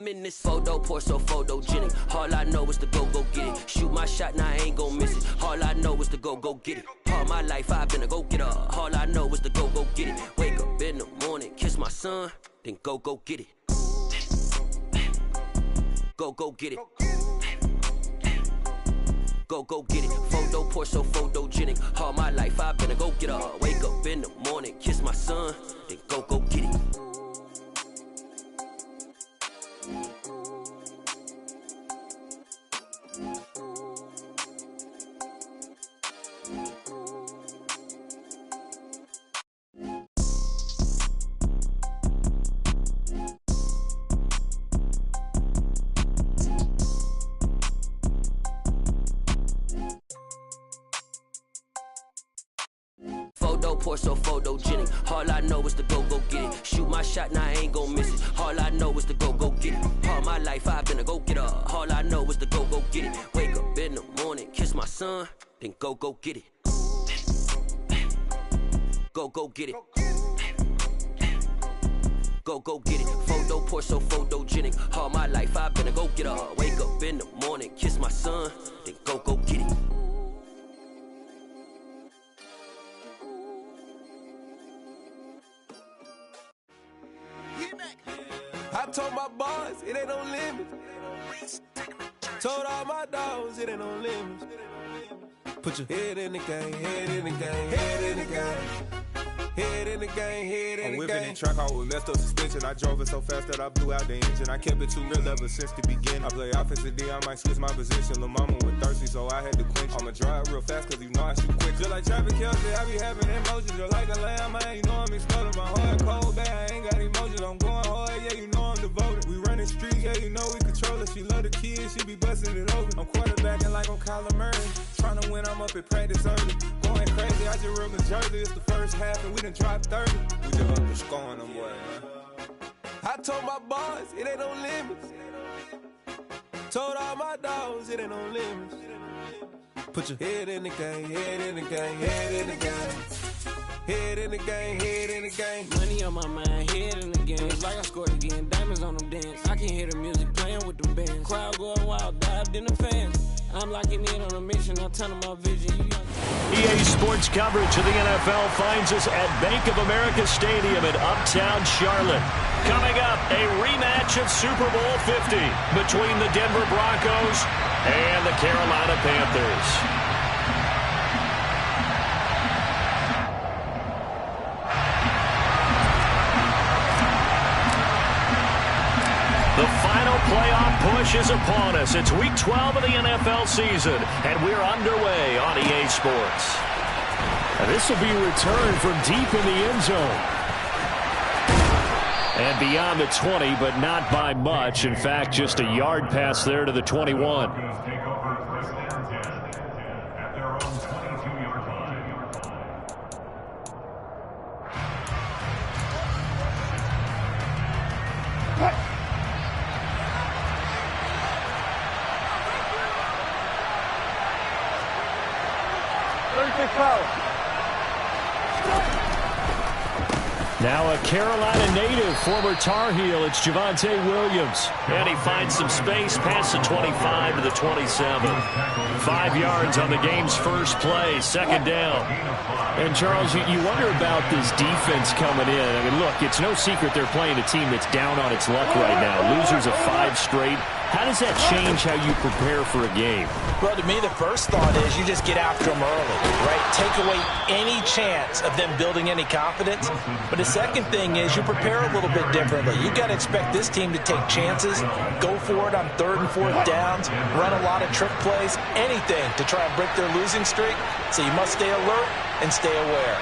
I'm in this photo, pour so photogenic. All I know is to go get it. Shoot my shot, now I ain't gon' miss it. All I know is to go get it. All my life I've been a go-getter. All I know is to go get it. Wake up in the morning, kiss my son, then go get it. Go get it. Go get it. Photo, pour so photogenic. All my life I've been a go-getter. Wake up in the morning, kiss my son, then go get it. Photo, pour so photogenic. All I know is to go get it. Shoot my shot, now I ain't gon' miss it. All I know is to go get it. All my life I've been a go-getter. All I know is to go get it. Wake up in the morning, kiss my son, then go get it. Go get it. Go get it. Photo, pour so photogenic. All my life I've been a go-getter. Wake up in the morning, kiss my son, then go get it. I told my boys it ain't no limits. Told all my dogs it ain't no limits. Put your head in the game, head in the game, head in the game. Head in the game, head in the game. I'm whipping in track out with messed up suspension. I drove it so fast that I blew out the engine. I kept it too real ever since the beginning. I play offensive D, I might switch my position. Lil' mama was thirsty, so I had to quench. I'ma drive real fast, cause you know I shoot quick. Just like Travis Kelce, I be having emotions. Just like a lamb, man, you know I'm exploding. My heart cold, bad, I ain't got emotions. I'm going hard, yeah, you know I'm devoted. We running streets, yeah, you know we control it. She love the kids, she be busting it open. I'm quarterbacking like I'm Kyler Murray. Trying to win, I'm up at practice early. Going crazy, I just real Jersey. It's the first half, and we done dropped 30. We just underscoring them, boy, man. I told my boys it ain't no limits. Told all my dogs it ain't no limits. Put your head in the game, head in the game, head in the game. Head in the game, head in the game. Money on my mind, head in the game. It's like I scored again, diamonds on them dance. I can hear the music playing with them bands. Crowd going wild, dived in the fans. I'm locking in on a mission, I'll tunnel my vision. EA Sports coverage of the NFL finds us at Bank of America Stadium in Uptown Charlotte. Coming up, a rematch of Super Bowl 50 between the Denver Broncos and the Carolina Panthers. The final playoff push is upon us. It's Week 12 of the NFL season, and we're underway on EA Sports. And this will be a return from deep in the end zone. And beyond the 20, but not by much. In fact, just a yard pass there to the 21. Now a Carolina native, former Tar Heel, it's Javonte Williams. And he finds some space past the 25 to the 27. 5 yards on the game's first play, second down. And Charles, you wonder about this defense coming in. I mean, look, it's no secret they're playing a team that's down on its luck right now. Losers of 5 straight. How does that change how you prepare for a game? Well, to me, the first thought is you just get after them early, right? Take away any chance of them building any confidence. But the second thing is you prepare a little bit differently. You got to expect this team to take chances, go for it on 3rd and 4th downs, run a lot of trick plays, anything to try and break their losing streak. So you must stay alert and stay aware.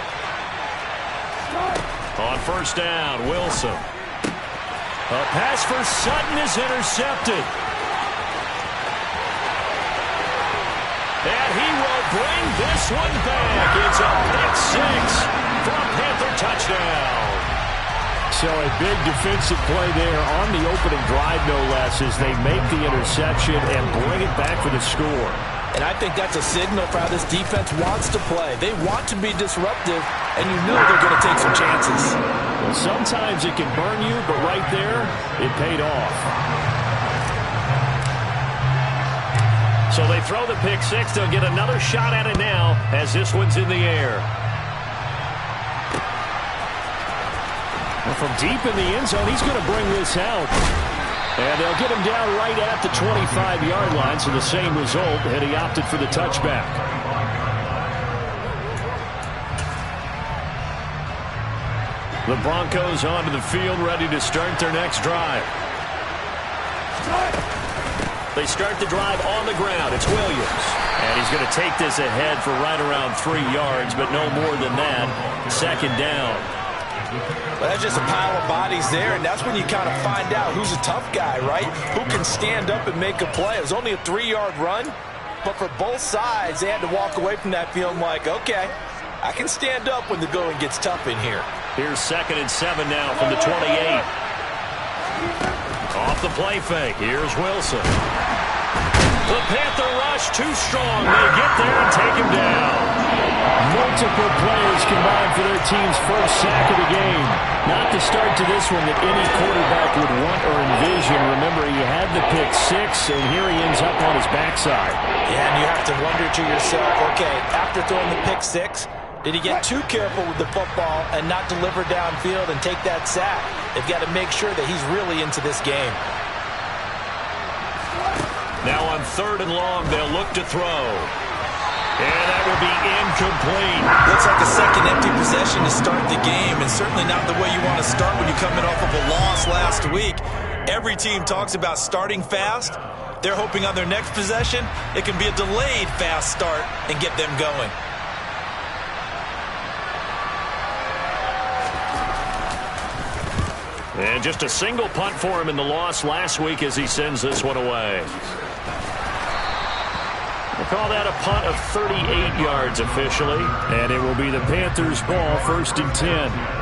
On first down, Wilson. A pass for Sutton is intercepted. And he will bring this one back. It's a pick 6 for a Panther touchdown. So a big defensive play there on the opening drive, no less, as they make the interception and bring it back for the score. And I think that's a signal for how this defense wants to play. They want to be disruptive, and you know they're going to take some chances. Well, sometimes it can burn you, but right there, it paid off. So they throw the pick six. They'll get another shot at it now as this one's in the air. Well, from deep in the end zone, he's going to bring this out. And they'll get him down right at the 25-yard line, so the same result, and he opted for the touchback. The Broncos onto the field, ready to start their next drive. They start the drive on the ground. It's Williams. And he's going to take this ahead for right around 3 yards, but no more than that. Second down. Well, that's just a pile of bodies there, and that's when you kind of find out who's a tough guy, right? Who can stand up and make a play. It was only a 3-yard run, but for both sides, they had to walk away from that feeling like, okay, I can stand up when the going gets tough in here. Here's 2nd and 7 now from the 28. Off the play fake. Here's Wilson. The Panther rush too strong. They get there and take him down. Multiple players combined for their team's first sack of the game. Not the start to this one that any quarterback would want or envision. Remember, he had the pick six, and here he ends up on his backside. Yeah, and you have to wonder to yourself, okay, after throwing the pick six, did he get too careful with the football and not deliver downfield and take that sack? They've got to make sure that he's really into this game. Now on 3rd and long, they'll look to throw. And that will be incomplete. Looks like a second empty possession to start the game, and certainly not the way you want to start when you're coming off of a loss last week. Every team talks about starting fast. They're hoping on their next possession, it can be a delayed fast start and get them going. And just a single punt for him in the loss last week as he sends this one away. We'll call that a punt of 38 yards officially. And it will be the Panthers' ball, 1st and 10.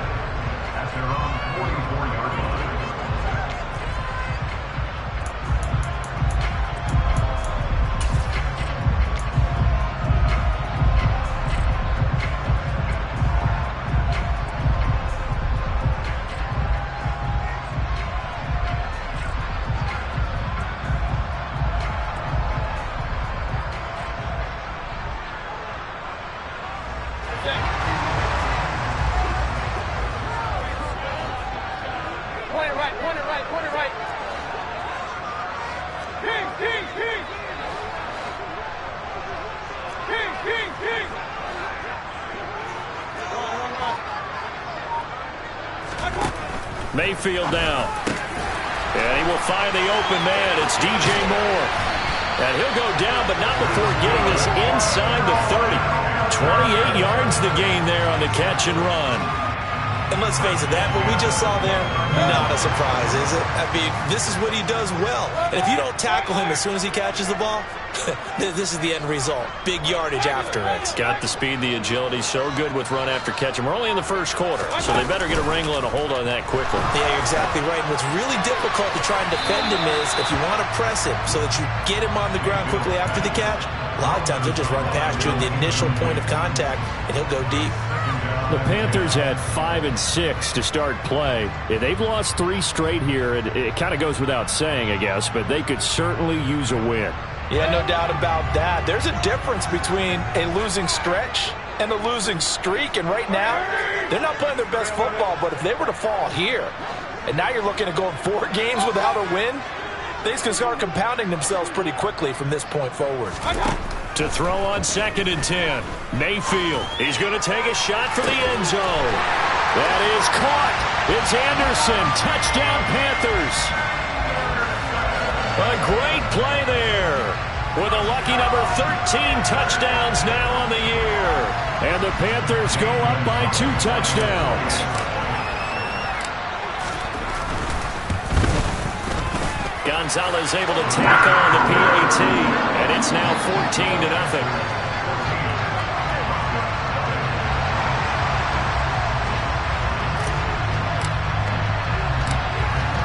Mayfield down. And he will find the open man. It's DJ Moore. And he'll go down, but not before getting this inside the 30. 28 yards the gain there on the catch and run. And let's face it, that what we just saw there, not a surprise, is it? I mean, this is what he does well. And if you don't tackle him as soon as he catches the ball, this is the end result. Big yardage after it. Got the speed, the agility, so good with run after catch. And we're only in the first quarter, so they better get a wrangle and a hold on that quickly. Yeah, you're exactly right. And what's really difficult to try and defend him is if you want to press him so that you get him on the ground quickly after the catch, a lot of times he'll just run past you at the initial point of contact, and he'll go deep. The Panthers had 5 and 6 to start play. Yeah, they've lost 3 straight here. It kind of goes without saying, I guess, but they could certainly use a win. Yeah, no doubt about that. There's a difference between a losing stretch and a losing streak, and right now, they're not playing their best football, but if they were to fall here, and now you're looking at going 4 games without a win, things can start compounding themselves pretty quickly from this point forward. To throw on 2nd and 10. Mayfield. He's going to take a shot for the end zone. That is caught. It's Anderson. Touchdown, Panthers. A great play there. With a lucky number 13 touchdowns now on the year. And the Panthers go up by 2 touchdowns. Gonzalez able to tackle on the PAT, and it's now 14-0.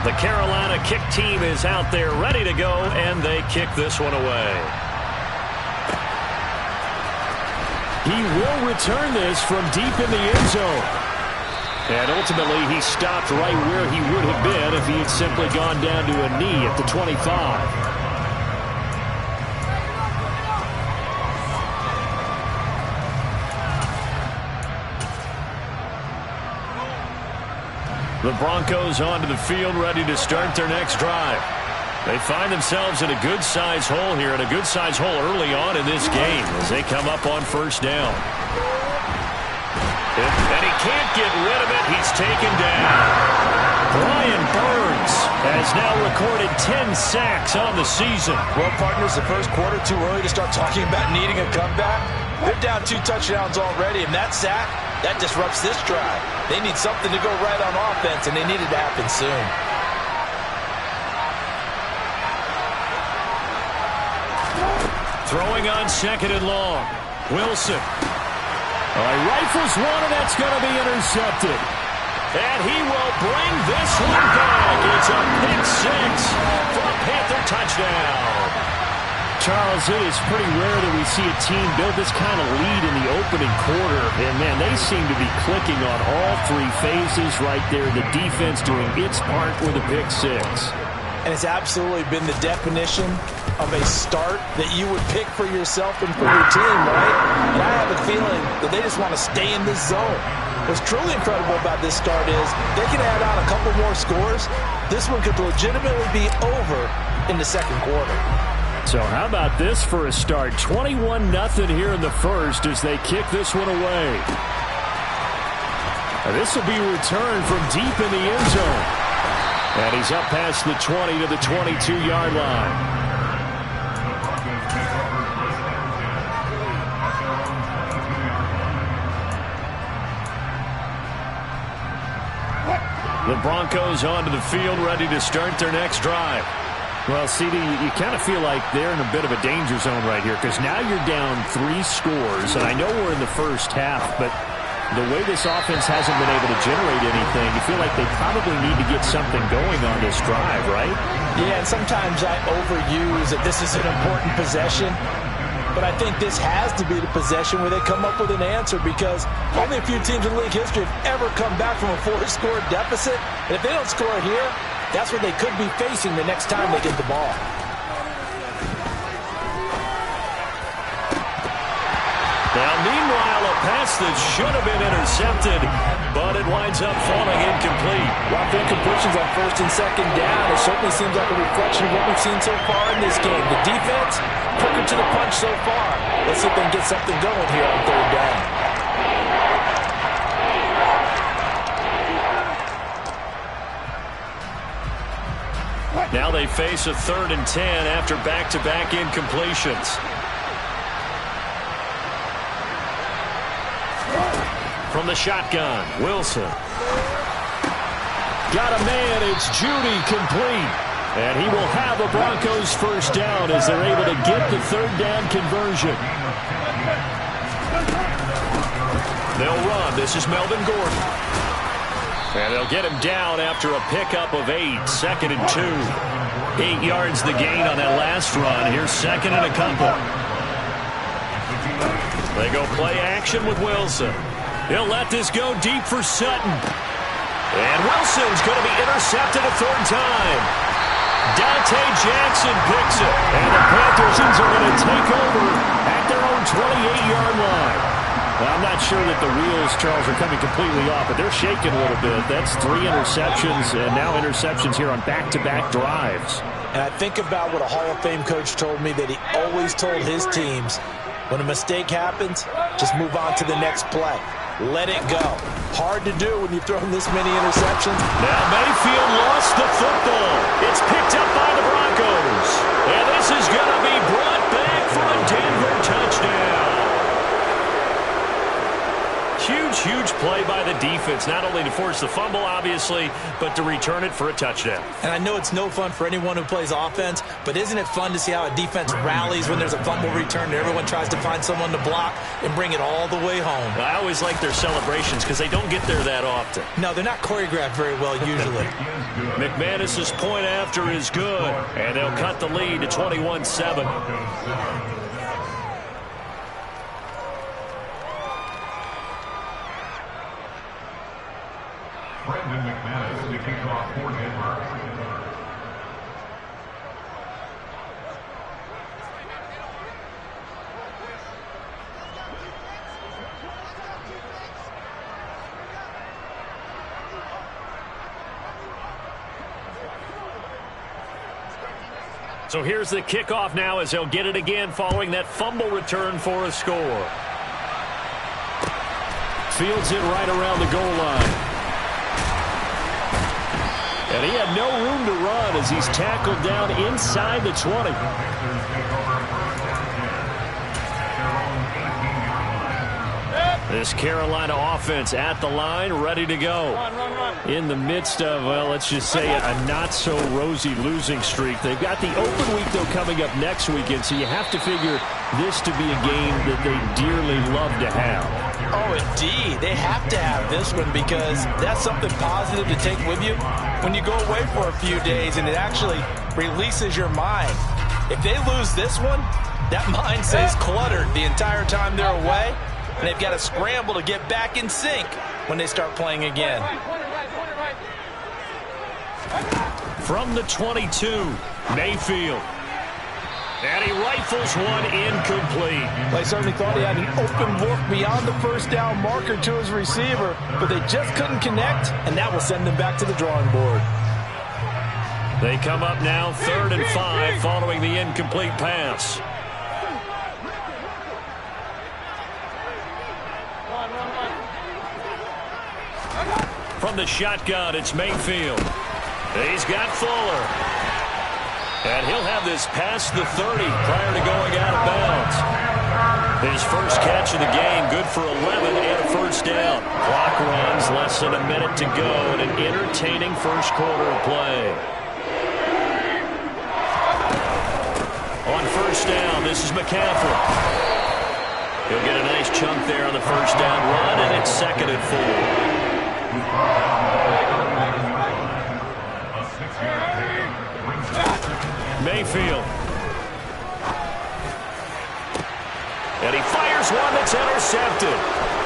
The Carolina kick team is out there ready to go, and they kick this one away. He will return this from deep in the end zone. And ultimately, he stopped right where he would have been if he had simply gone down to a knee at the 25. The Broncos onto the field, ready to start their next drive. They find themselves in a good-sized hole here, and a good-sized hole early on in this game as they come up on first down. And he can't get rid of it. He's taken down. Brian Burns has now recorded 10 sacks on the season. Well, partners, the first quarter too early to start talking about needing a comeback. They're down 2 touchdowns already, and that sack, that disrupts this drive. They need something to go right on offense, and they need it to happen soon. Throwing on second and long. Wilson. Rifles one, and that's going to be intercepted. And he will bring this one back. It's a pick six for a Panther touchdown. Charles, it is pretty rare that we see a team build this kind of lead in the opening quarter. And, man, they seem to be clicking on all 3 phases right there. The defense doing its part with a pick six. And it's absolutely been the definition of a start that you would pick for yourself and for your team, right? And I have a feeling that they just want to stay in this zone. What's truly incredible about this start is they can add on a couple more scores. This one could legitimately be over in the second quarter. So how about this for a start? 21-0 here in the first as they kick this one away. This will be returned from deep in the end zone. And he's up past the 20 to the 22-yard line. The Broncos onto the field, ready to start their next drive. Well, CD, you kind of feel like they're in a bit of a danger zone right here because now you're down 3 scores. And I know we're in the first half, but the way this offense hasn't been able to generate anything, you feel like they probably need to get something going on this drive, right? Yeah, and sometimes I overuse that this is an important possession. But I think this has to be the possession where they come up with an answer because only a few teams in league history have ever come back from a 4-score deficit. And if they don't score here, that's what they could be facing the next time they get the ball. Now, meanwhile, a pass that should have been intercepted, but it winds up falling incomplete. Rough incompletions on first and second down. It certainly seems like a reflection of what we've seen so far in this game. The defense, quicker to the punch so far. Let's see if they can get something going here on third down. Now they face a 3rd and 10 after back-to-back incompletions. From the shotgun, Wilson. Got a man, it's Judy, complete. And he will have a Broncos first down as they're able to get the 3rd down conversion. They'll run. This is Melvin Gordon. And they'll get him down after a pickup of 8, 2nd and 2. 8 yards the gain on that last run. Here's 2nd and a couple. They go play action with Wilson. He'll let this go deep for Sutton. And Wilson's going to be intercepted a 3rd time. Dante Jackson picks it. And the Panthers are going to take over at their own 28-yard line. Well, I'm not sure that the wheels, Charles, are coming completely off, but they're shaking a little bit. That's 3 interceptions, and now interceptions here on back-to-back drives. And I think about what a Hall of Fame coach told me that he always told his teams, when a mistake happens, just move on to the next play. Let it go. Hard to do when you've thrown this many interceptions. Now Mayfield lost the football. It's picked up by the Broncos. And this is going to be brought back for a Denver touchdown. Huge play by the defense, not only to force the fumble, obviously, but to return it for a touchdown. And I know it's no fun for anyone who plays offense, but isn't it fun to see how a defense rallies when there's a fumble return and everyone tries to find someone to block and bring it all the way home? I always like their celebrations because they don't get there that often. No, they're not choreographed very well usually. McManus's point after is good, and they'll cut the lead to 21-7. Brandon McManus to kick off for Denver. So here's the kickoff now as they'll get it again following that fumble return for a score. Fields it right around the goal line. And he had no room to run as he's tackled down inside the 20. This Carolina offense at the line, ready to go. In the midst of, well, let's just say a not-so-rosy losing streak. They've got the open week, though, coming up next weekend, so you have to figure this to be a game that they dearly love to have. Oh, indeed. They have to have this one because that's something positive to take with you when you go away for a few days, and it actually releases your mind. If they lose this one, that mind stays cluttered the entire time they're away. And they've got to scramble to get back in sync when they start playing again. From the 22, Mayfield. And he rifles one incomplete. They certainly thought he had an open look beyond the first down marker to his receiver, but they just couldn't connect, and that will send them back to the drawing board. They come up now 3rd and 5 following the incomplete pass. From the shotgun, it's Mayfield. He's got Fuller. And he'll have this past the 30 prior to going out of bounds. His first catch of the game, good for 11 and a first down. Clock runs, less than a minute to go in an entertaining first quarter of play. On first down, this is McCaffrey. He'll get a nice chunk there on the first down run, and it's 2nd and 4. Mayfield. And he fires one that's intercepted.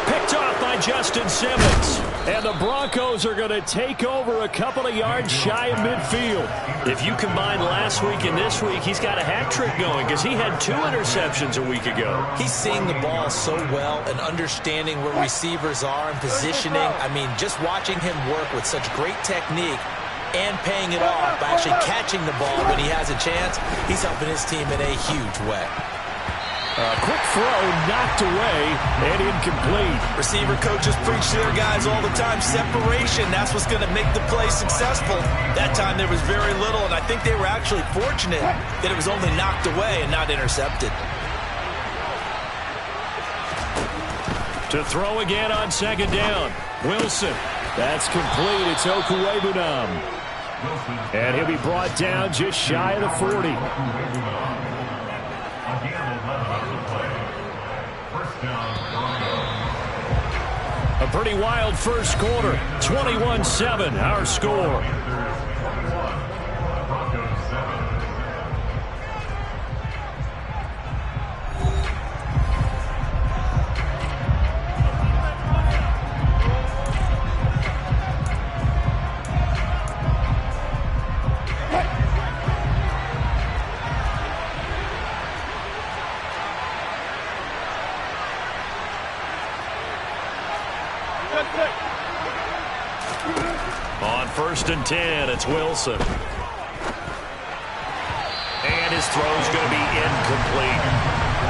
Picked off by Justin Simmons. And the Broncos are going to take over a couple of yards shy of midfield. If you combine last week and this week, he's got a hat trick going because he had 2 interceptions a week ago. He's seeing the ball so well and understanding where receivers are and positioning. I mean, just watching him work with such great technique and paying it off by actually catching the ball when he has a chance, he's helping his team in a huge way. Quick throw, knocked away, and incomplete. Receiver coaches preach to their guys all the time. Separation, that's what's going to make the play successful. That time there was very little, and I think they were actually fortunate that it was only knocked away and not intercepted. To throw again on 2nd down. Wilson. That's complete. It's Okuwebunam. And he'll be brought down just shy of the 40. A pretty wild first quarter. 21-7, our score. On 1st and 10, it's Wilson. And his throw's going to be incomplete.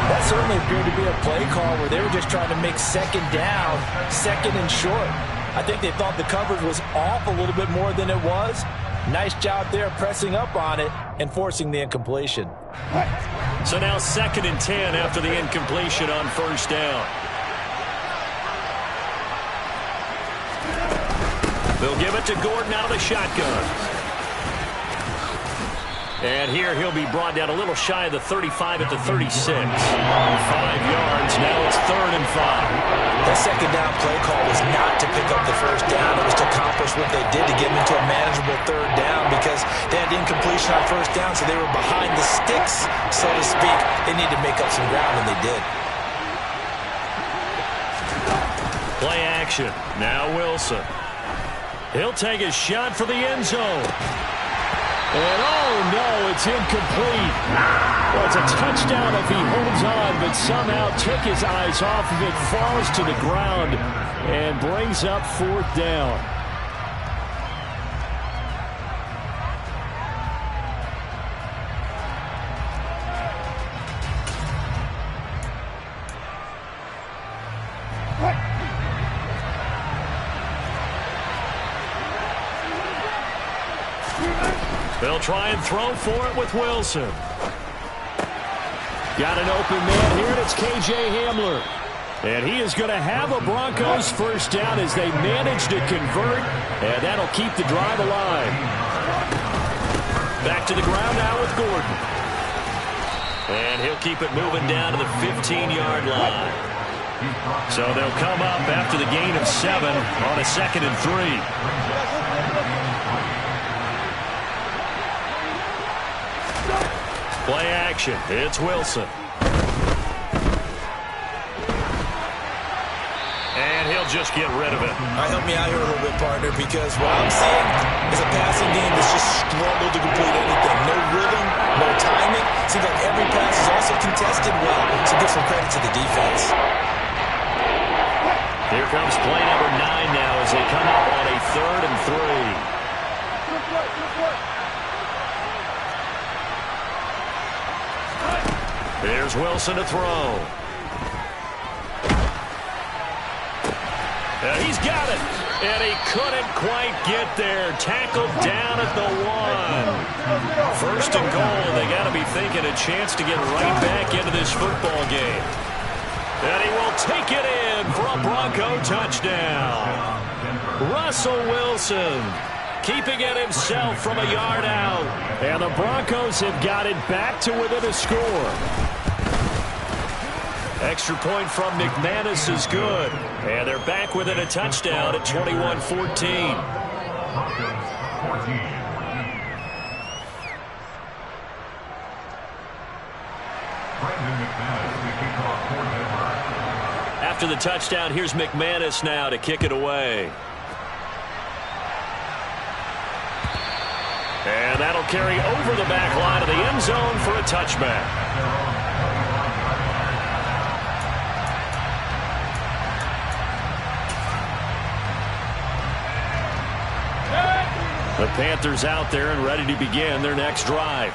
That certainly appeared to be a play call where they were just trying to make 2nd down, 2nd and short. I think they thought the coverage was off a little bit more than it was. Nice job there pressing up on it and forcing the incompletion. So now 2nd and 10 after the incompletion on 1st down. They'll give it to Gordon out of the shotgun. And here he'll be brought down a little shy of the 35 at the 36. 5 yards. Now it's 3rd and 5. That 2nd down play call was not to pick up the first down. It was to accomplish what they did to get them into a manageable 3rd down because they had incompletion on 1st down, so they were behind the sticks, so to speak. They needed to make up some ground, and they did. Play action. Now Wilson. He'll take a shot for the end zone. And oh no, it's incomplete. Well, it's a touchdown if he holds on, but somehow took his eyes off of it, falls to the ground, and brings up 4th down. They'll try and throw for it with Wilson. Got an open man here, and it's K.J. Hamler. And he is going to have a Broncos first down as they manage to convert, and that'll keep the drive alive. Back to the ground now with Gordon. And he'll keep it moving down to the 15-yard line. So they'll come up after the gain of 7 on a 2nd and 3. Play action. It's Wilson. And he'll just get rid of it. Help me out here a little bit, partner, because what I'm seeing is a passing game that's just struggled to complete anything. No rhythm, no timing. Seems like every pass is also contested well. So give some credit to the defense. Here comes play number 9 now as they come up on a 3rd and 3. There's Wilson to throw. And he's got it. And he couldn't quite get there. Tackled down at the 1. 1st and goal, and they got to be thinking a chance to get right back into this football game. And he will take it in for a Bronco touchdown. Russell Wilson keeping it himself from a yard out. And the Broncos have got it back to within a score. Extra point from McManus is good. And they're back within a touchdown at 21-14. After the touchdown, here's McManus now to kick it away. And that'll carry over the back line of the end zone for a touchback. The Panthers out there and ready to begin their next drive.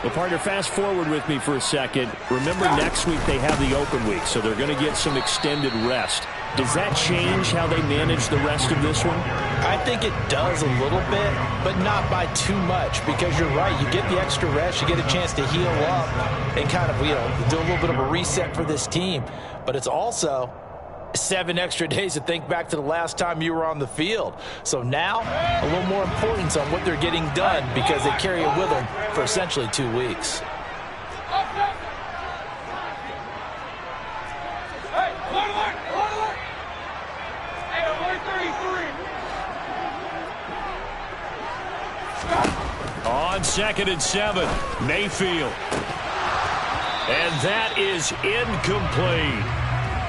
Well, partner, fast forward with me for a second. Remember, next week they have the open week, so they're going to get some extended rest. Does that change how they manage the rest of this one? I think it does a little bit, but not by too much, because you're right. You get the extra rest, you get a chance to heal up and kind of, do a little bit of a reset for this team. But it's also 7 extra days to think back to the last time you were on the field. So now, a little more importance on what they're getting done because they carry it with them for essentially 2 weeks. On 2nd and 7, Mayfield. And that is incomplete.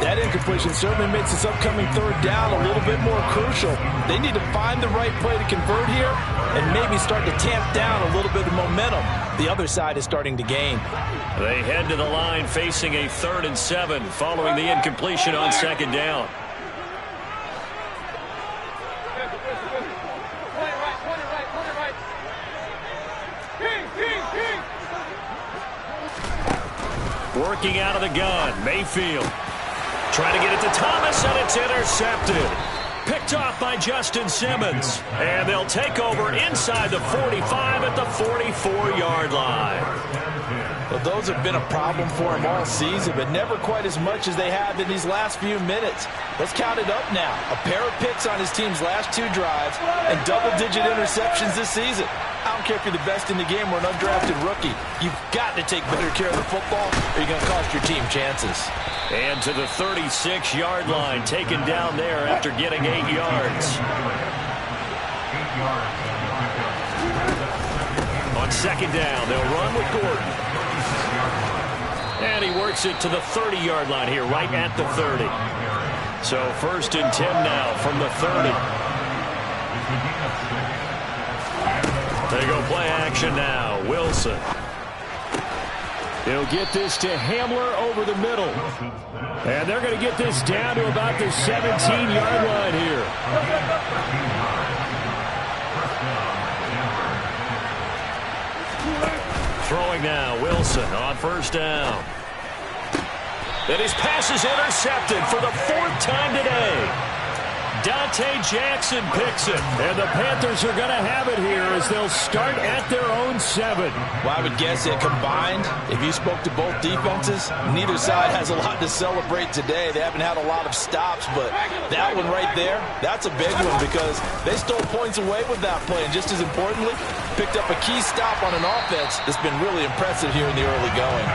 That incompletion certainly makes this upcoming 3rd down a little bit more crucial. They need to find the right play to convert here and maybe start to tamp down a little bit of momentum. The other side is starting to gain. They head to the line facing a 3rd and 7 following the incompletion on 2nd down. Working out of the gun, Mayfield. Trying to get it to Thomas, and it's intercepted. Picked off by Justin Simmons. And they'll take over inside the 45 at the 44-yard line. Well, those have been a problem for him all season, but never quite as much as they have in these last few minutes. Let's count it up now. A pair of picks on his team's last 2 drives and double-digit interceptions this season. I don't care if you're the best in the game or an undrafted rookie. You've got to take better care of the football or you're going to cost your team chances. And to the 36-yard line, taken down there after getting 8 yards. On 2nd down, they'll run with Gordon. And he works it to the 30-yard line here, right at the 30. So 1st and 10 now from the 30. They go play action now. Wilson. He'll get this to Hamler over the middle. And they're going to get this down to about the 17-yard line here. Throwing now, Wilson on 1st down. And his pass is intercepted for the 4th time today. Dante Jackson picks it. And the Panthers are going to have it here as they'll start at their own 7. Well, I would guess that combined, if you spoke to both defenses, neither side has a lot to celebrate today. They haven't had a lot of stops, but that one right there, that's a big one because they stole points away with that play. And just as importantly, picked up a key stop on an offense that's been really impressive here in the early going.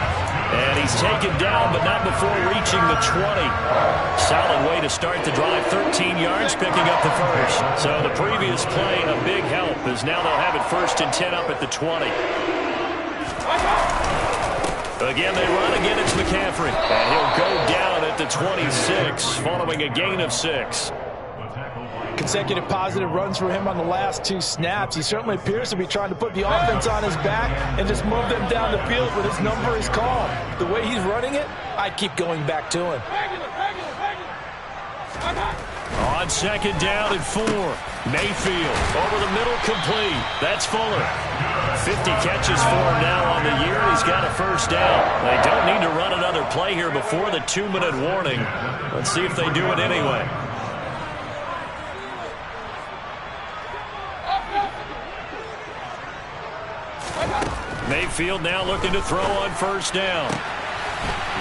And he's taken down, but not before reaching the 20. Solid way to start the drive. 13 yards, picking up the first. So the previous play, a big help, as now they'll have it 1st and 10 up at the 20. Again, they run. Again, it's McCaffrey. And he'll go down at the 26, following a gain of 6. Consecutive positive runs for him on the last 2 snaps. He certainly appears to be trying to put the offense on his back and just move them down the field when his number is called. The way he's running it, I'd keep going back to him. On 2nd down and 4. Mayfield over the middle, complete. That's Fuller. 50 catches for him now on the year. He's got a 1st down. They don't need to run another play here before the 2-minute warning. Let's see if they do it anyway. Mayfield now looking to throw on 1st down.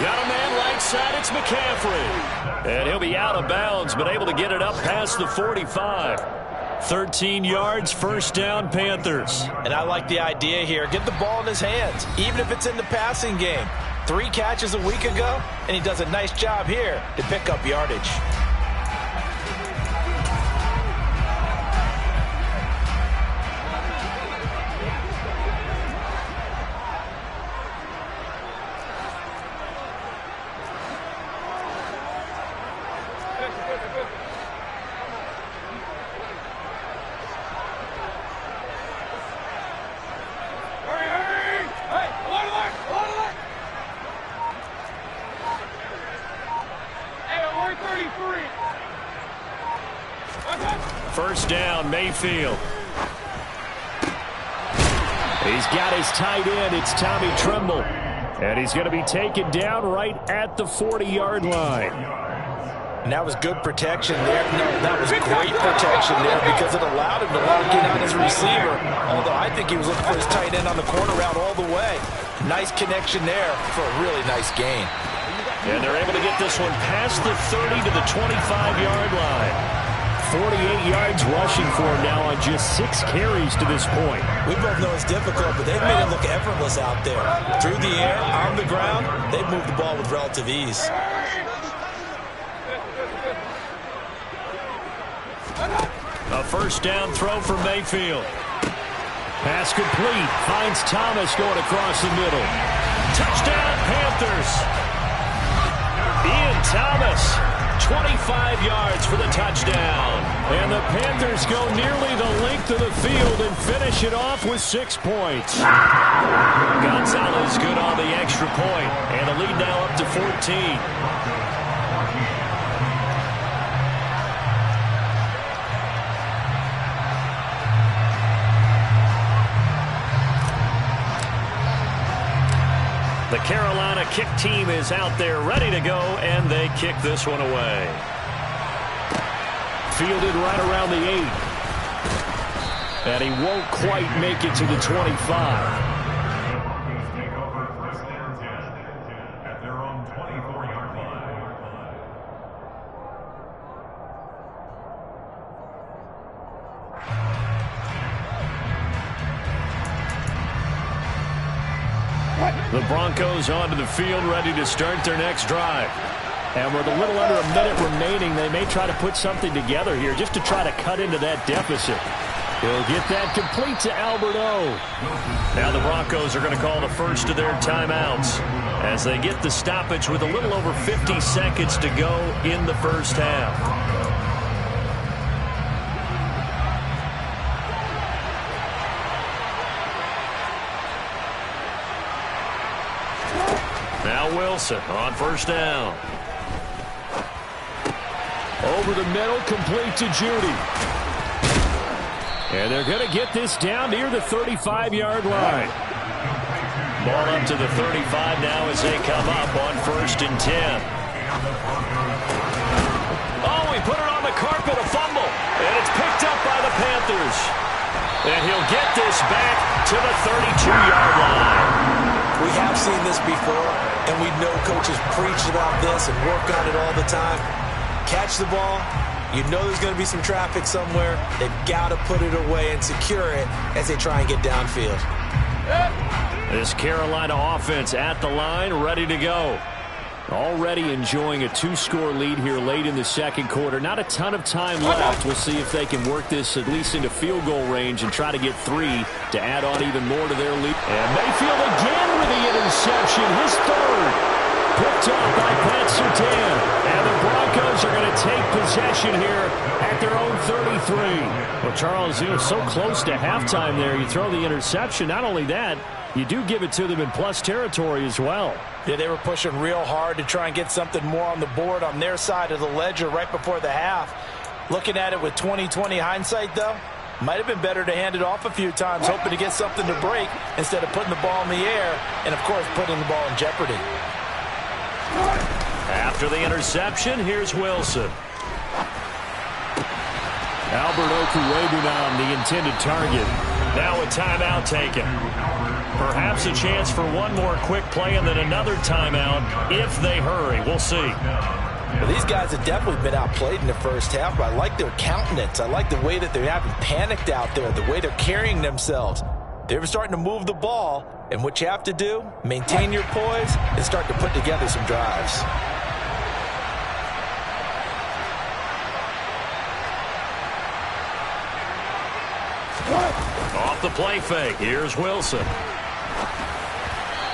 Got a man right side, it's McCaffrey. And he'll be out of bounds, but able to get it up past the 45. 13 yards, 1st down, Panthers. And I like the idea here. Get the ball in his hands, even if it's in the passing game. 3 catches a week ago, and he does a nice job here to pick up yardage. Mayfield. He's got his tight end. It's Tommy Tremble. And he's going to be taken down right at the 40-yard line. And that was good protection there. No, that was great protection there because it allowed him to lock in on his receiver. Although I think he was looking for his tight end on the corner route all the way. Nice connection there for a really nice gain. And they're able to get this one past the 30 to the 25-yard line. 48 yards rushing for him now on just 6 carries to this point. We both know it's difficult, but they've made it look effortless out there. Through the air, on the ground, they've moved the ball with relative ease. A 1st down throw for Mayfield. Pass complete. Finds Thomas going across the middle. Touchdown, Panthers. Ian Thomas. 25 yards for the touchdown. And the Panthers go nearly the length of the field and finish it off with 6 points. Gonzalez good on the extra point. And the lead now up to 14. The Carolina kick team is out there ready to go, and they kick this one away. Fielded right around the 8. And he won't quite make it to the 25. The Broncos onto the field, ready to start their next drive. And with a little under a minute remaining, they may try to put something together here just to try to cut into that deficit. He'll get that complete to Albert O. Now the Broncos are going to call the first of their timeouts as they get the stoppage with a little over 50 seconds to go in the first half. Now Wilson on 1st down. Over the middle, complete to Judy. And they're going to get this down near the 35-yard line. Ball up to the 35 now as they come up on 1st and 10. Oh, he put it on the carpet, a fumble. And it's picked up by the Panthers. And he'll get this back to the 32-yard line. We have seen this before, and we know coaches preach about this and work on it all the time. Catch the ball. You know there's going to be some traffic somewhere. They've got to put it away and secure it as they try and get downfield. This Carolina offense at the line, ready to go. Already enjoying a 2-score lead here late in the second quarter. Not a ton of time left. We'll see if they can work this at least into field goal range and try to get 3 to add on even more to their lead. And Mayfield again with the interception, his third. Picked up by Pat Surtain. And the Broncos are going to take possession here at their own 33. Well, Charles, so close to halftime there. You throw the interception. Not only that, you do give it to them in plus territory as well. Yeah, they were pushing real hard to try and get something more on the board on their side of the ledger right before the half. Looking at it with 20/20 hindsight, though, might have been better to hand it off a few times, hoping to get something to break instead of putting the ball in the air and, of course, putting the ball in jeopardy. After the interception, here's Wilson. Albert Okwuegbunam, the intended target. Now a timeout taken. Perhaps a chance for one more quick play and then another timeout if they hurry. We'll see. Well, these guys have definitely been outplayed in the first half, but I like their countenance. I like the way that they haven't panicked out there, the way they're carrying themselves. They're starting to move the ball, and what you have to do, maintain your poise and start to put together some drives. Off the play fake, here's Wilson.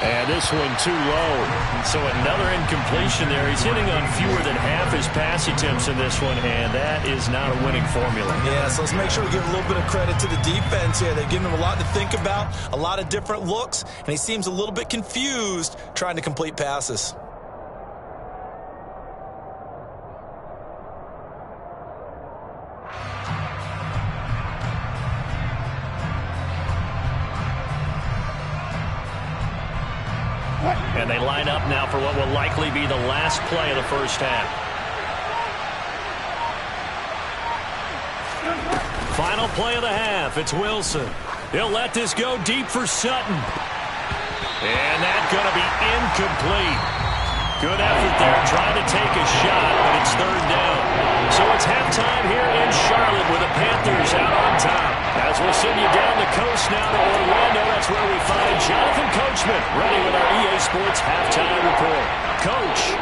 And this one too low. So another incompletion there. He's hitting on fewer than half his pass attempts in this one, and that is not a winning formula. Yeah, so let's make sure we give a little bit of credit to the defense here. They've given him a lot to think about, a lot of different looks, and he seems a little bit confused trying to complete passes. And they line up now for what will likely be the last play of the first half. Final play of the half. It's Wilson. He'll let this go deep for Sutton. And that's going to be incomplete. Good effort there trying to take a shot, but it's third down. So it's halftime here in Charlotte with the Panthers out on top. As we'll send you down the coast now to Orlando, that's where we find Jonathan Coachman ready with our EA Sports Halftime Report. Coach.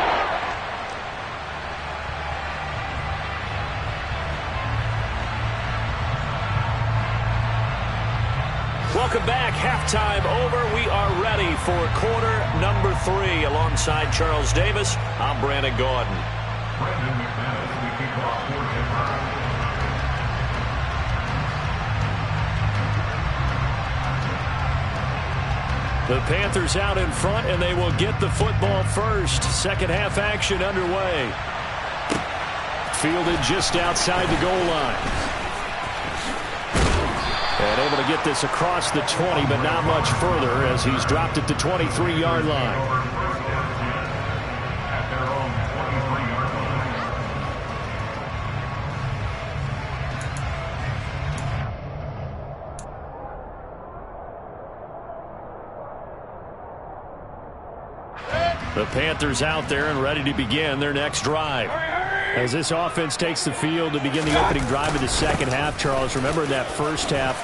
Welcome back. Halftime over. We are ready for quarter number 3. Alongside Charles Davis, I'm Brandon Gaudin. Brandon McManus, the kickoff for Denver. The Panthers out in front, and they will get the football first. Second half action underway. Fielded just outside the goal line. And able to get this across the 20, but not much further as he's dropped it to 23-yard line. At their own 23-yard line. The Panthers out there and ready to begin their next drive. As this offense takes the field to begin the opening drive of the second half, Charles, remember that first half,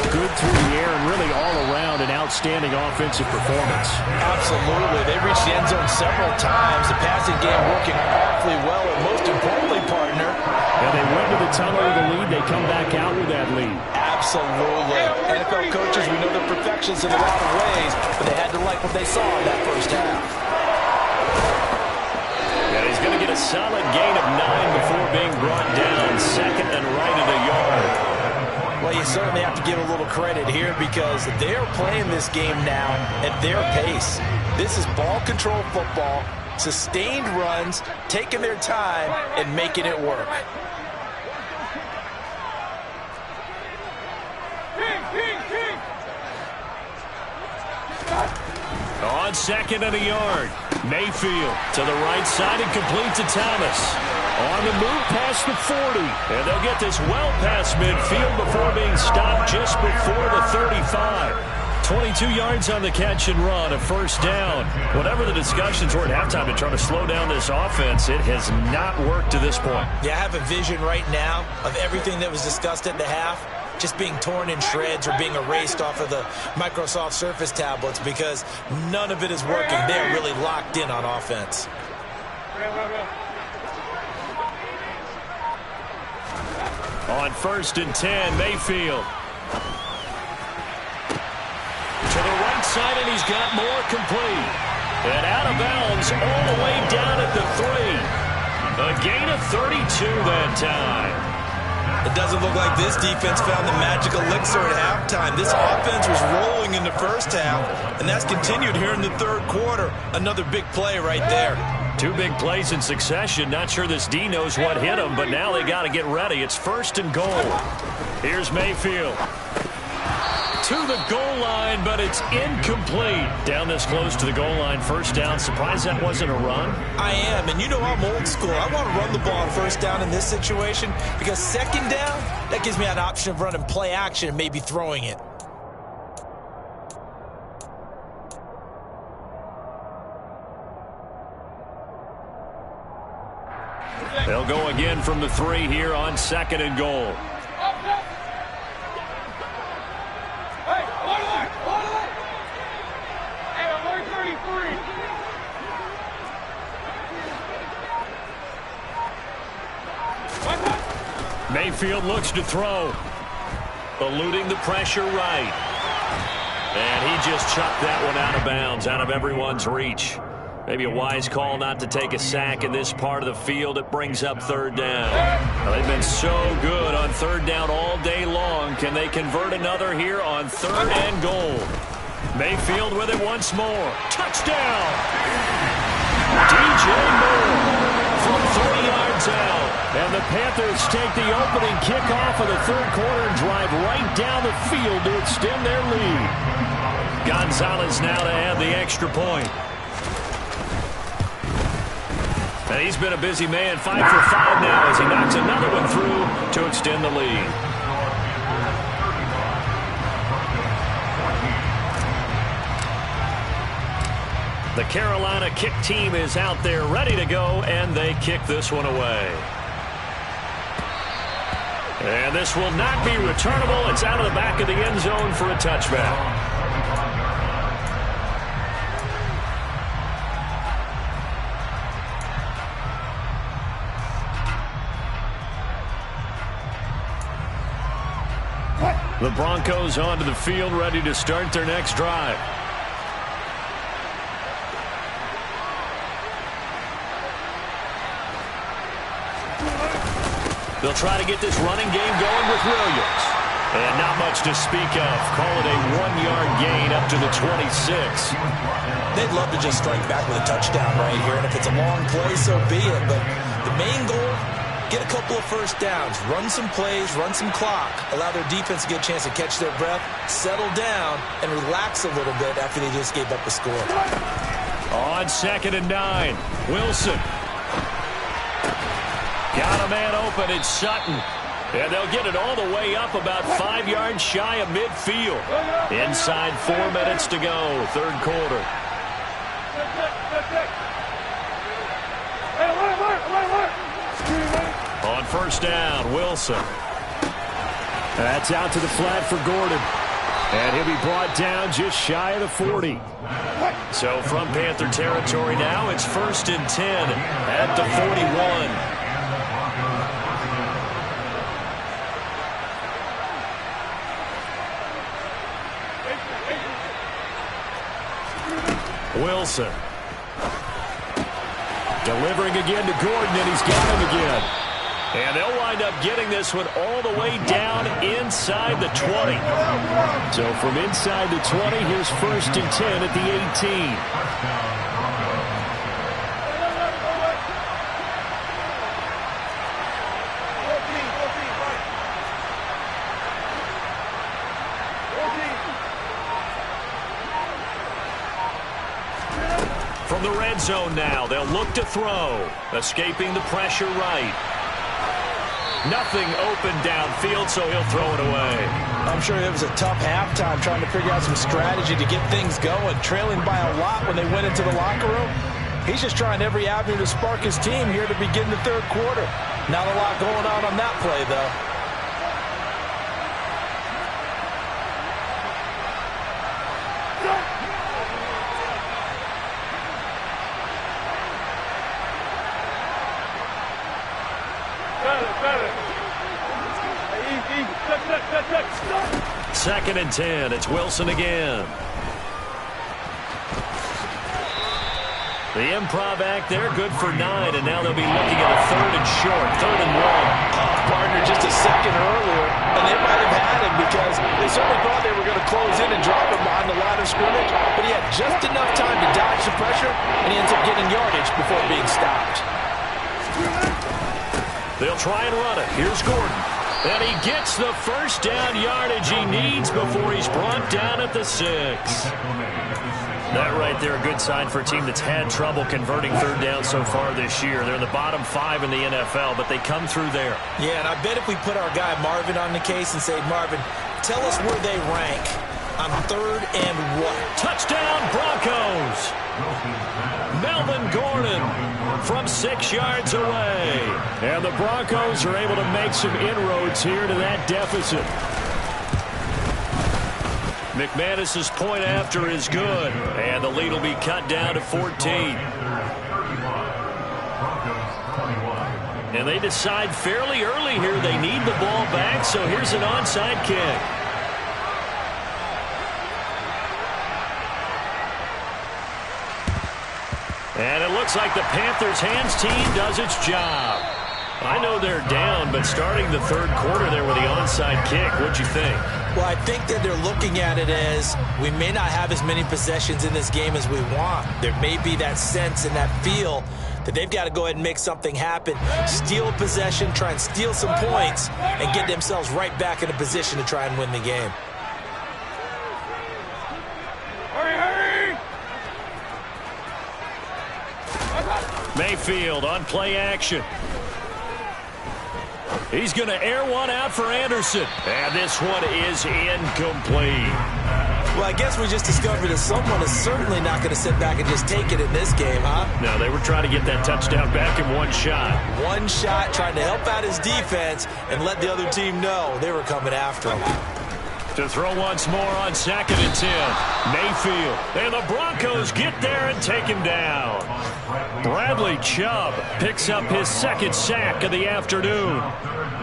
good through the air and really all around an outstanding offensive performance. Absolutely. They reached the end zone several times. The passing game working awfully well, and most importantly, partner. And they went to the tunnel with the lead. They come back out with that lead. Absolutely. NFL coaches, we know they're perfectionists in a lot of ways, but they had to like what they saw in that first half. And he's going to get a solid gain of 9 before being brought down. Second and right at a yard. Well, you certainly have to give a little credit here because they're playing this game now at their pace. This is ball control football, sustained runs, taking their time, and making it work. On second and a yard. Mayfield to the right side and complete to Thomas. On the move past the 40. And they'll get this well past midfield before being stopped just before the 35. 22 yards on the catch and run, a first down. Whatever the discussions were at halftime to try to slow down this offense, it has not worked to this point. Yeah, I have a vision right now of everything that was discussed at the half just being torn in shreds or being erased off of the Microsoft Surface tablets because none of it is working. They're really locked in on offense. On 1st and 10, Mayfield. To the right side, and he's got more complete. And out of bounds all the way down at the 3. A gain of 32 that time. It doesn't look like this defense found the magical elixir at halftime. This offense was rolling in the first half, and that's continued here in the third quarter. Another big play right there. 2 big plays in succession. Not sure this D knows what hit him, but now they got to get ready. It's 1st and goal. Here's Mayfield. To the goal line, but it's incomplete. Down this close to the goal line, first down. Surprised that wasn't a run? I am, and you know I'm old school. I want to run the ball on first down in this situation because second down, that gives me an option of running play action and maybe throwing it. They'll go again from the 3 here on 2nd and goal. Mayfield looks to throw. Eluding the pressure right. And he just chucked that one out of bounds, out of everyone's reach. Maybe a wise call not to take a sack in this part of the field. It brings up 3rd down. Well, they've been so good on 3rd down all day long. Can they convert another here on 3rd and goal? Mayfield with it once more. Touchdown! DJ Moore from 30 yards out. And the Panthers take the opening kickoff of the third quarter and drive right down the field to extend their lead. Gonzalez now to add the extra point. And he's been a busy man, 5 for 5 now as he knocks another one through to extend the lead. The Carolina kick team is out there ready to go, and they kick this one away. And this will not be returnable. It's out of the back of the end zone for a touchback. The Broncos onto the field, ready to start their next drive. They'll try to get this running game going with Williams. And not much to speak of. Call it a 1-yard gain up to the 26. They'd love to just strike back with a touchdown right here. And if it's a long play, so be it. But the main goal, get a couple of first downs, run some plays, run some clock, allow their defense to get a chance to catch their breath, settle down, and relax a little bit after they just gave up a score. On 2nd and 9, Wilson. Got a man open, it's Sutton. And they'll get it all the way up about 5 yards shy of midfield. Inside 4 minutes to go, third quarter. On first down, Wilson. That's out to the flat for Gordon. And he'll be brought down just shy of the 40. So from Panther territory now, it's 1st and 10 at the 41. Wilson. Delivering again to Gordon, and he's got him again. And they'll wind up getting this one all the way down inside the 20. So from inside the 20, here's 1st and 10 at the 18. From the red zone now, they'll look to throw. Escaping the pressure right. Nothing open downfield, so he'll throw it away. I'm sure it was a tough halftime trying to figure out some strategy to get things going. Trailing by a lot when they went into the locker room. He's just trying every avenue to spark his team here to begin the third quarter. Not a lot going on that play, though. Second and 10. It's Wilson again. The improv act there, good for 9, and now they'll be looking at a third and short, 3rd and 1. Partner just a second earlier, and they might have had him because they certainly thought they were going to close in and drop him behind the line of scrimmage, but he had just enough time to dodge the pressure, and he ends up getting yardage before being stopped. They'll try and run it. Here's Gordon. And he gets the first down yardage he needs before he's brought down at the 6. That right there, a good sign for a team that's had trouble converting third down so far this year. They're in the bottom 5 in the NFL, but they come through there. Yeah, and I bet if we put our guy Marvin on the case and say, Marvin, tell us where they rank on 3rd and what? Touchdown, Broncos! Melvin Gordon from 6 yards away. And the Broncos are able to make some inroads here to that deficit. McManus's point after is good. And the lead will be cut down to 14. And they decide fairly early here they need the ball back, so here's an onside kick. And it looks like the Panthers' hands team does its job. I know they're down, but starting the third quarter there with the onside kick, what'd you think? Well, I think that they're looking at it as we may not have as many possessions in this game as we want. There may be that sense and that feel that they've got to go ahead and make something happen, steal possession, try and steal some points, and get themselves right back in a position to try and win the game. Mayfield on play action. He's going to air one out for Anderson. And this one is incomplete. Well, I guess we just discovered that someone is certainly not going to sit back and just take it in this game, huh? No, they were trying to get that touchdown back in one shot. One shot, trying to help out his defense and let the other team know they were coming after him. To throw once more on 2nd and 10. Mayfield. And the Broncos get there and take him down. Bradley Chubb picks up his 2nd sack of the afternoon.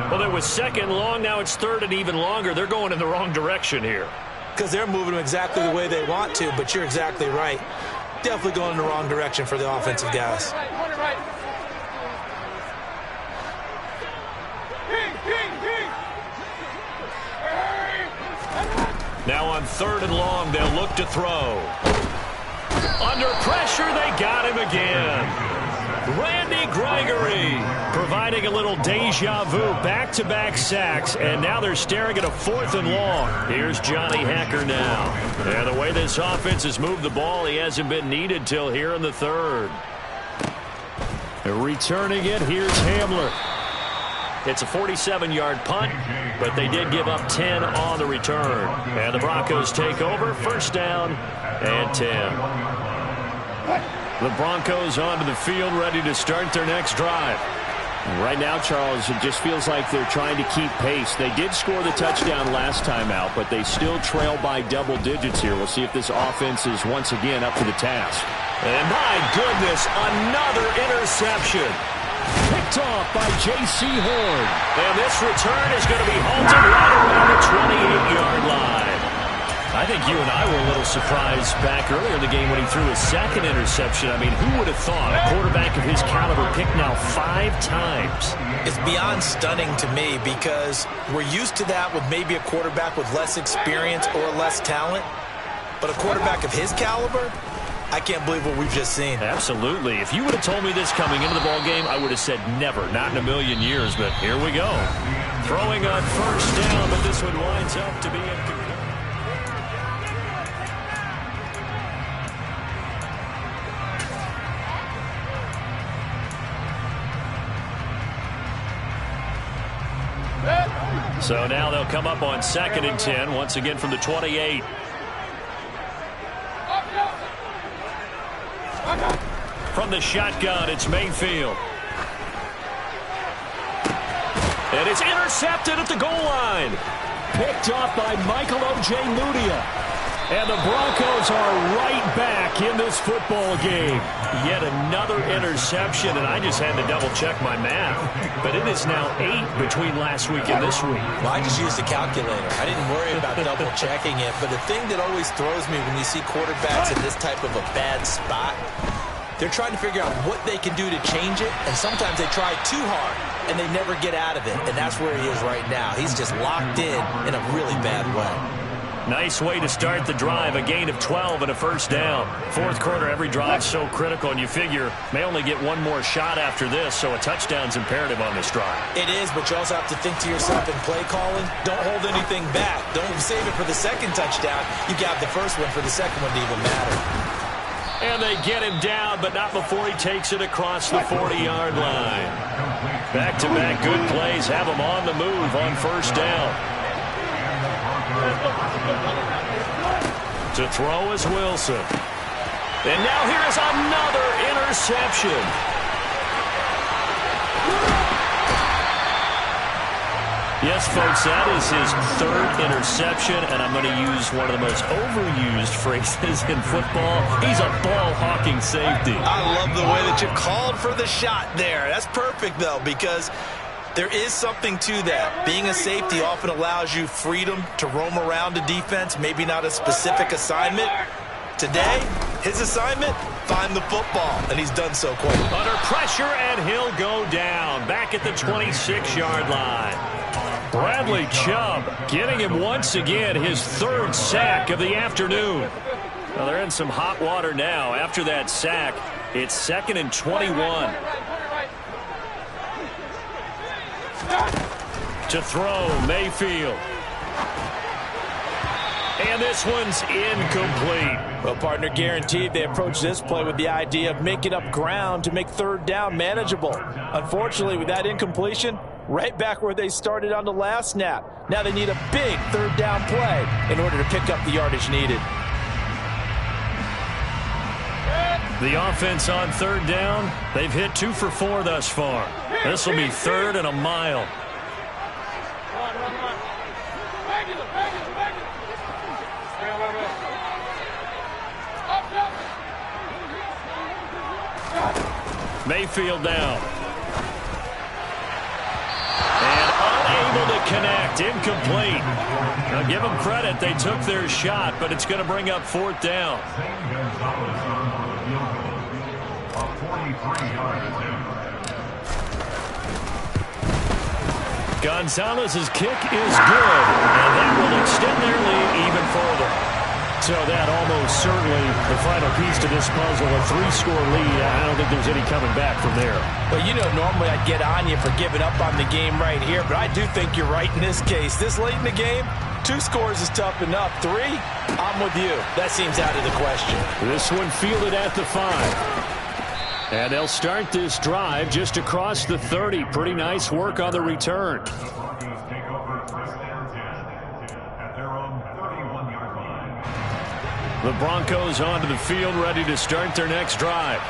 Well, it was 2nd long. Now it's 3rd and even longer. They're going in the wrong direction here. Because they're moving them exactly the way they want to, but you're exactly right. Definitely going in the wrong direction for the offensive guys. Now on 3rd and long, they'll look to throw. Under pressure, they got him again. Randy Gregory providing a little deja vu, back-to-back sacks, and now they're staring at a 4th and long. Here's Johnny Hacker now. And the way this offense has moved the ball, he hasn't been needed till here in the 3rd. Returning it, here's Hamler. It's a 47-yard punt, but they did give up 10 on the return. And the Broncos take over, 1st down and 10. The Broncos onto the field, ready to start their next drive. Right now, Charles, it just feels like they're trying to keep pace. They did score the touchdown last time out, but they still trail by double digits here. We'll see if this offense is once again up to the task. And my goodness, another interception. Picked off by J.C. Horn. And this return is going to be halted right around the 28-yard line. I think you and I were a little surprised back earlier in the game when he threw his 2nd interception. I mean, who would have thought a quarterback of his caliber picked now 5 times? It's beyond stunning to me because we're used to that with maybe a quarterback with less experience or less talent. But a quarterback of his caliber, I can't believe what we've just seen. Absolutely. If you would have told me this coming into the ball game, I would have said never, not in a million years. But here we go. Throwing on 1st down, but this one winds up to be incomplete. So now they'll come up on 2nd and 10, once again from the 28. From the shotgun, it's Mayfield. And it's intercepted at the goal line. Picked off by Michael O.J. Mudia. And the Broncos are right back in this football game. Yet another interception, and I just had to double-check my math. But it is now 8 between last week and this week. Well, I just used a calculator. I didn't worry about double-checking it. But the thing that always throws me when you see quarterbacks in this type of a bad spot, they're trying to figure out what they can do to change it, and sometimes they try too hard, and they never get out of it. And that's where he is right now. He's just locked in a really bad way. Nice way to start the drive, a gain of 12 and a first down. Fourth quarter, every drive's so critical, and you figure may only get one more shot after this, so a touchdown's imperative on this drive. It is, but you also have to think to yourself in play calling, don't hold anything back. Don't save it for the second touchdown. You got the first one for the second one to even matter. And they get him down, but not before he takes it across the 40-yard line. Back-to-back good plays have him on the move on first down. To throw is Wilson. And now here is another interception. Yes, folks, that is his third interception, and I'm going to use one of the most overused phrases in football. He's a ball-hawking safety. I love the way that you called for the shot there. That's perfect, though, because there is something to that. Being a safety often allows you freedom to roam around a defense, maybe not a specific assignment. Today, his assignment, find the football, and he's done so quite well. Under pressure, and he'll go down. Back at the 26-yard line. Bradley Chubb getting him once again his third sack of the afternoon. Well, they're in some hot water now. After that sack, it's 2nd and 21. To throw, Mayfield. And this one's incomplete. Well, partner, guaranteed they approach this play with the idea of making up ground to make third down manageable. Unfortunately, with that incompletion, right back where they started on the last snap. Now they need a big third down play in order to pick up the yardage needed. The offense on third down, they've hit 2 for 4 thus far. This will be 3rd and a mile. Mayfield down. And unable to connect. Incomplete. Now give them credit. They took their shot, but it's going to bring up 4th down. Gonzalez's kick is good, and that will extend their lead even further. So that almost certainly the final piece to this puzzle, a 3-score lead. I don't think there's any coming back from there. Well, you know, normally I'd get on you for giving up on the game right here, but I do think you're right in this case. This late in the game, 2 scores is tough enough. 3, I'm with you. That seems out of the question. This one fielded at the 5. And they'll start this drive just across the 30. Pretty nice work on the return. The Broncos onto the field, ready to start their next drive.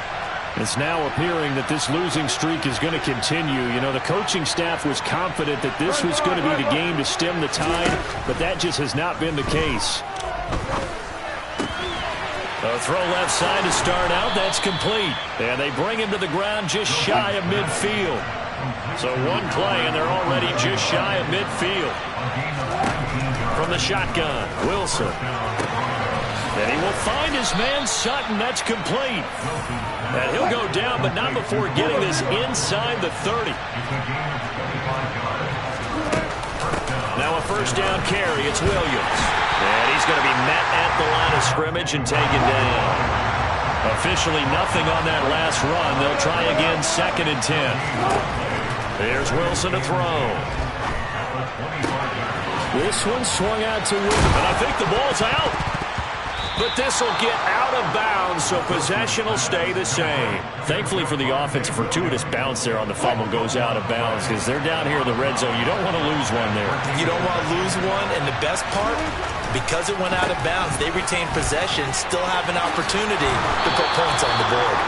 It's now appearing that this losing streak is going to continue. You know, the coaching staff was confident that this was going to be the game to stem the tide, but that just has not been the case. A throw left side to start out. That's complete. And they bring him to the ground just shy of midfield. So one play, and they're already just shy of midfield. From the shotgun, Wilson. And he will find his man Sutton. That's complete. And he'll go down, but not before getting this inside the 30. Now a first down carry. It's Williams. And he's going to be met at the line of scrimmage and taken down. Officially nothing on that last run. They'll try again 2nd and 10. Here's Wilson to throw. This one swung out to Williams. And I think the ball's out. but this will get out of bounds, so possession will stay the same. Thankfully for the offense, a fortuitous bounce there on the fumble goes out of bounds because they're down here in the red zone. You don't want to lose one there. You don't want to lose one, and the best part, because it went out of bounds, they retain possession, still have an opportunity to put points on the board.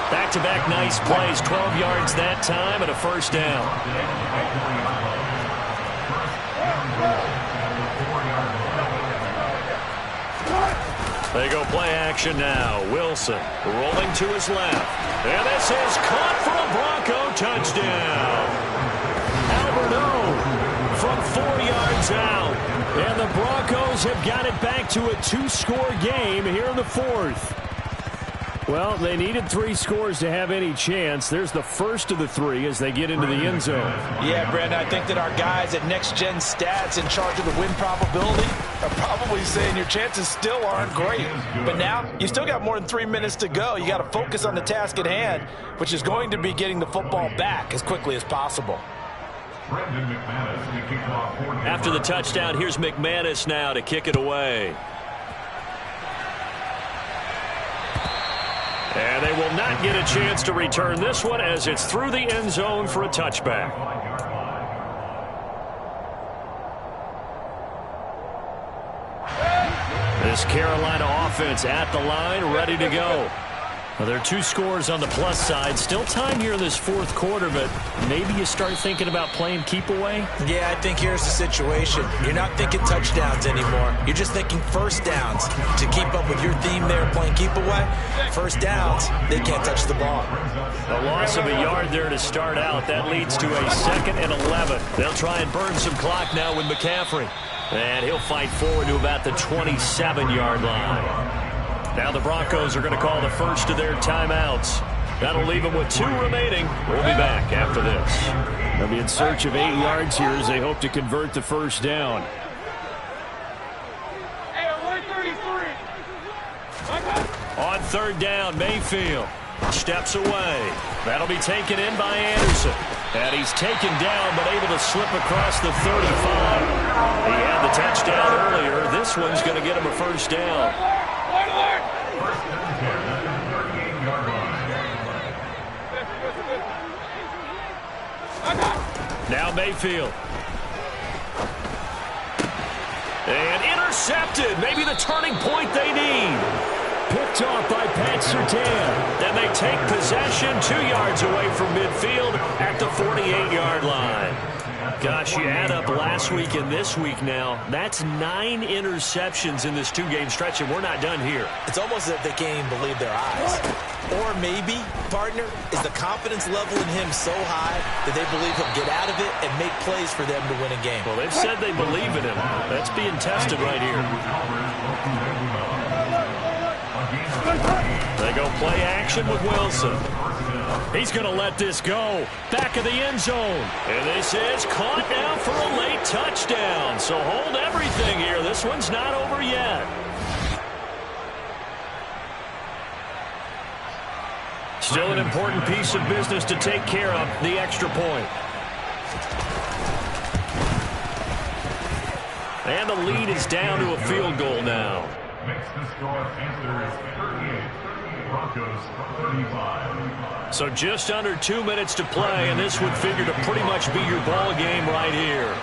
Back-to-back nice plays, 12 yards that time and a first down. They go play action now. Wilson rolling to his left. And this is caught for a Bronco touchdown. Alberto from 4 yards out. And the Broncos have got it back to a 2-score game here in the fourth. Well, they needed 3 scores to have any chance. There's the first of the 3 as they get into the end zone. Yeah, Brandon, I think that our guys at Next Gen Stats in charge of the win probability are probably saying your chances still aren't great. But now, you still got more than 3 minutes to go. You got to focus on the task at hand, which is going to be getting the football back as quickly as possible. After the touchdown, here's McManus now to kick it away. And they will not get a chance to return this one as it's through the end zone for a touchback. This Carolina offense at the line, ready to go. Well, there are 2 scores on the plus side. Still time here in this fourth quarter, but maybe you start thinking about playing keep away? Yeah, I think here's the situation. You're not thinking touchdowns anymore. You're just thinking first downs. To keep up with your theme there, playing keep away, first downs, they can't touch the ball. A loss of a yard there to start out. That leads to a 2nd and 11. They'll try and burn some clock now with McCaffrey. And he'll fight forward to about the 27-yard line. Now the Broncos are going to call the first of their timeouts. That'll leave them with 2 remaining. We'll be back after this. They'll be in search of 8 yards here as they hope to convert the first down. On 3rd down, Mayfield steps away. That'll be taken in by Anderson. And he's taken down but able to slip across the 35. He had the touchdown earlier. This one's going to get him a first down. Now Mayfield. And intercepted. Maybe the turning point they need. Picked off by Pat Surtain. Then they take possession 2 yards away from midfield at the 48-yard line. Gosh, you add up last week and this week now. That's 9 interceptions in this 2-game stretch, and we're not done here. It's almost as if they can't even believe their eyes. Or maybe, partner, is the confidence level in him so high that they believe he'll get out of it and make plays for them to win a game. Well, they've said they believe in him. That's being tested right here. They go play action with Wilson. He's going to let this go. Back of the end zone. And this is caught now for a late touchdown. So hold everything here. This one's not over yet. Still an important piece of business to take care of, the extra point. And the lead is down to a field goal now. Makes the score Panthers 38, Broncos 35. So just under 2 minutes to play, and this would figure to pretty much be your ball game right here.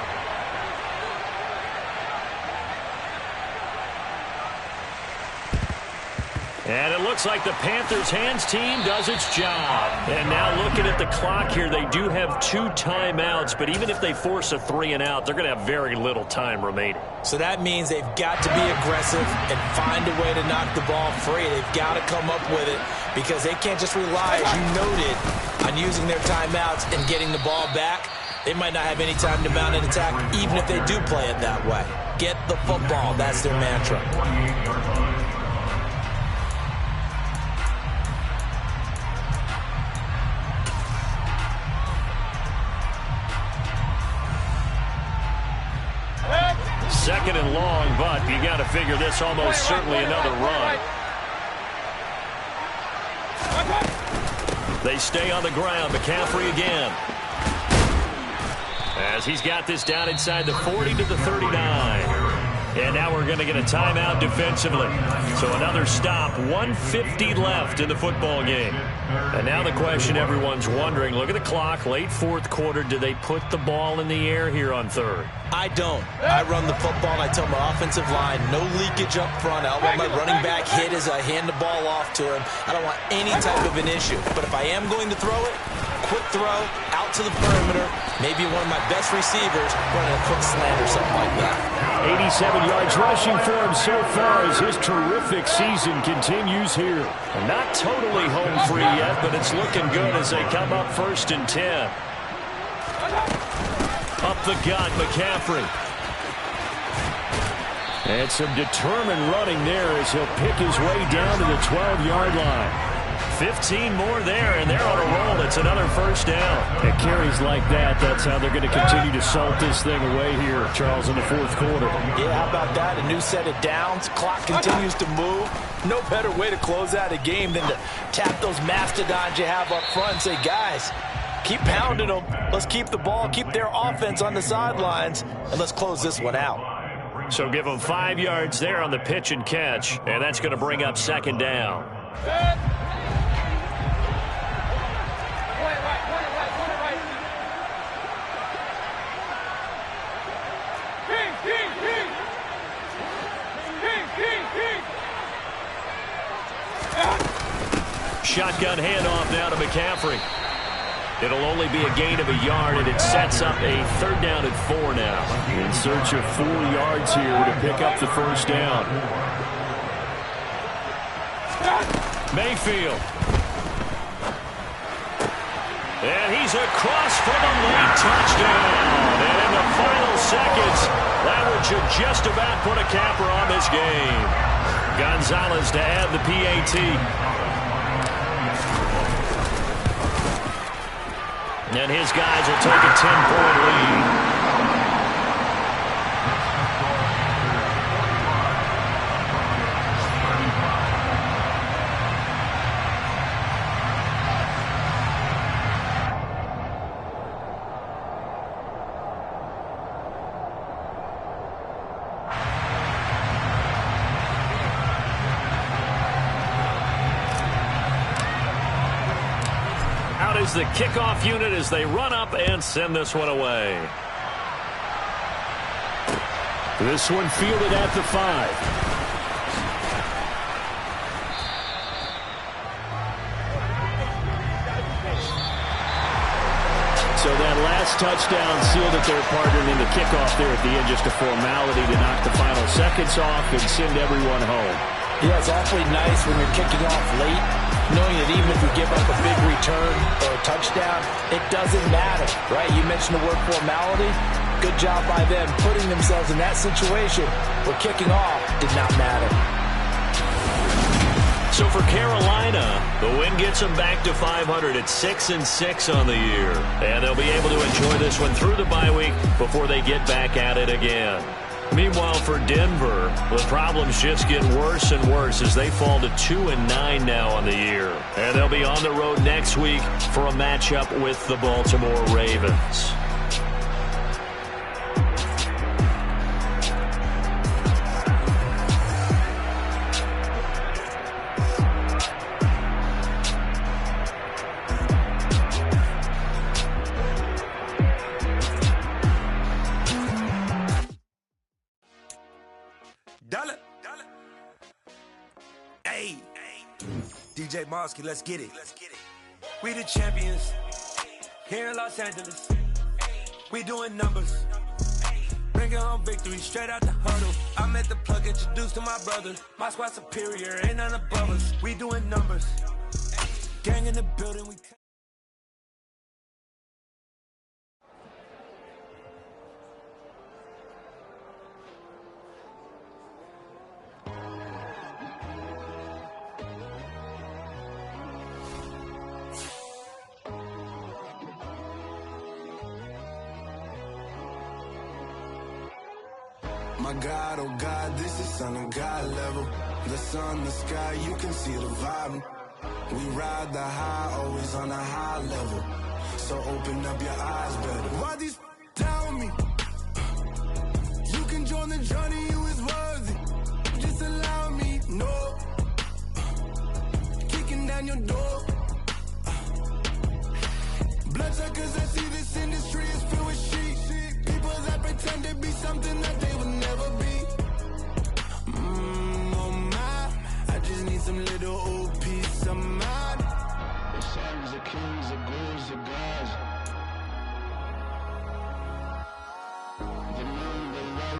And it looks like the Panthers' hands team does its job. And now looking at the clock here, they do have 2 timeouts, but even if they force a 3-and-out, they're going to have very little time remaining. So that means they've got to be aggressive and find a way to knock the ball free. They've got to come up with it because they can't just rely, as you noted, on using their timeouts and getting the ball back. They might not have any time to mount an attack, even if they do play it that way. Get the football. That's their mantra. Second and long, but you got to figure this almost certainly another run. They stay on the ground. McCaffrey again. As he's got this down inside the 40 to the 39. And now we're going to get a timeout defensively. So another stop, 1:50 left in the football game. And now the question everyone's wondering, look at the clock, late fourth quarter, do they put the ball in the air here on third? I don't. I run the football, and I tell my offensive line, no leakage up front. I don't want my running back hit as I hand the ball off to him. I don't want any type of an issue. But if I am going to throw it, quick throw, out to the perimeter, maybe one of my best receivers running a quick slant or something like that. 87 yards rushing for him so far as his terrific season continues here. Not totally home free yet, but it's looking good as they come up 1st and 10. Up the gut, McCaffrey. And some determined running there as he'll pick his way down to the 12-yard line. 15 more there, and they're on a roll. It's another 1st down. At carries like that, that's how they're going to continue to salt this thing away here, Charles, in the fourth quarter. Yeah, how about that? A new set of downs. Clock continues to move. No better way to close out a game than to tap those mastodons you have up front and say, guys, keep pounding them. Let's keep the ball, keep their offense on the sidelines, and let's close this one out. So give them 5 yards there on the pitch and catch, and that's going to bring up 2nd down. Shotgun handoff now to McCaffrey. It'll only be a gain of a yard, and it sets up a 3rd down and 4 now. In search of 4 yards here to pick up the 1st down. Mayfield. And he's across for the late touchdown. And in the final seconds, that should just about put a capper on this game. Gonzalez to add the PAT. And his guys will take a 10-point lead. Out is the kickoff unit as they run up and send this one away. This one fielded at the 5. So that last touchdown sealed it their partner in the kickoff there at the end. Just a formality to knock the final seconds off and send everyone home. Yeah, it's awfully nice when you're kicking off late, knowing that even if you give up a big return or a touchdown, it doesn't matter, right? You mentioned the word formality. Good job by them putting themselves in that situation where kicking off did not matter. So for Carolina, the win gets them back to 500 at 6-6 on the year. And they'll be able to enjoy this one through the bye week before they get back at it again. Meanwhile, for Denver, the problems just get worse and worse as they fall to 2-9 now on the year. And they'll be on the road next week for a matchup with the Baltimore Ravens. DJ Mosky, let's get it. We the champions here in Los Angeles. We doing numbers. Bringing home victory straight out the huddle. I met the plug, introduced to my brothers. My squad superior, ain't none above us. We doing numbers. Gang in the building, we My God, oh God, this is on a God level. The sun, the sky, you can see the vibe. We ride the high, always on a high level. So open up your eyes better. Why these tell me? You can join the journey, you is on your door. Bloodsuckers that see this industry is filled with sheep. People that pretend to be something that they would never be. Oh my, I just need some little old peace of mind. The sons, the kings, the ghouls, the gods.